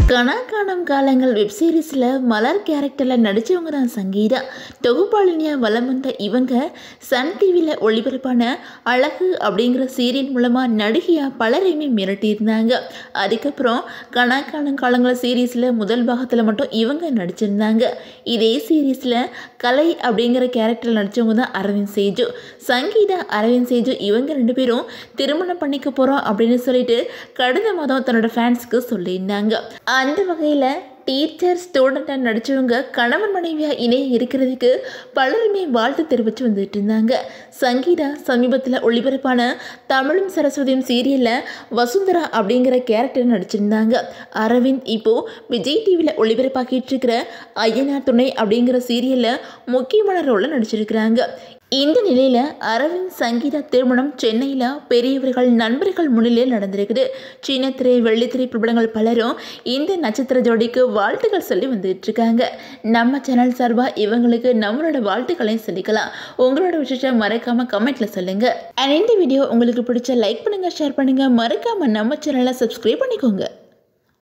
கனா காணும் காலங்கள் வெப் சீரிஸில் மலர் கேரக்டரில் நடித்தவங்க தான் சங்கீதா. தொகுப்பாளினியாக வலம் வந்த இவங்க சன் டிவியில் ஒளிபரப்பான அழகு அப்படிங்கிற சீரியல் மூலமாக நடிகையாக பலரையுமே மிரட்டியிருந்தாங்க. அதுக்கப்புறம் கனா காணும் காலங்கள் சீரீஸில் முதல் பாகத்தில் மட்டும் இவங்க நடிச்சிருந்தாங்க. இதே சீரீஸில் கலை அப்படிங்கிற கேரக்டரில் நடித்தவங்க தான் அரவிந்த் சேஜு. சங்கீதா, அரவிந்த் சேஜு இவங்க ரெண்டு பேரும் திருமணம் பண்ணிக்க போகிறோம் அப்படின்னு சொல்லிட்டு கடந்த மாதம் தன்னோட ஃபேன்ஸுக்கு சொல்லியிருந்தாங்க. அந்த வகையில் டீச்சர் ஸ்டூடெண்ட்டாக நடித்தவங்க கணவன் மனைவியாக இணைய இருக்கிறதுக்கு பலருமே வாழ்த்து தெரிவித்து வந்துட்டு இருந்தாங்க. சங்கீதா சமீபத்தில் ஒளிபரப்பான தமிழும் சரஸ்வதியும் சீரியலில் வசுந்தரா அப்படிங்கிற கேரக்டர் நடிச்சிருந்தாங்க. அரவிந்த் இப்போது விஜய் டிவியில் ஒளிபரப்பாக்கிட்டு இருக்கிற ஐயனார் துணை அப்படிங்கிற சீரியலில் முக்கியமான ரோலில் நடிச்சிருக்கிறாங்க. இந்த நிலையில் அரவிந்த் சங்கீதா திருமணம் சென்னையில் பெரியவர்கள் நண்பர்கள் முன்னிலையில் நடந்திருக்குது. சின்னத்திரை வெள்ளித்திரை பிரபலங்கள் பலரும் இந்த நட்சத்திர ஜோடிக்கு வாழ்த்துக்கள் சொல்லி வந்துட்டு இருக்காங்க. நம்ம சேனல் சார்பாக இவங்களுக்கு நம்மளோட வாழ்த்துக்களையும் சொல்லிக்கலாம். உங்களோட விஷயத்தை மறக்காமல் கமெண்ட்டில் சொல்லுங்கள். அண்ட் இந்த வீடியோ உங்களுக்கு பிடிச்ச லைக் பண்ணுங்கள், ஷேர் பண்ணுங்கள், மறக்காமல் நம்ம சேனலை சப்ஸ்கிரைப் பண்ணிக்கோங்க.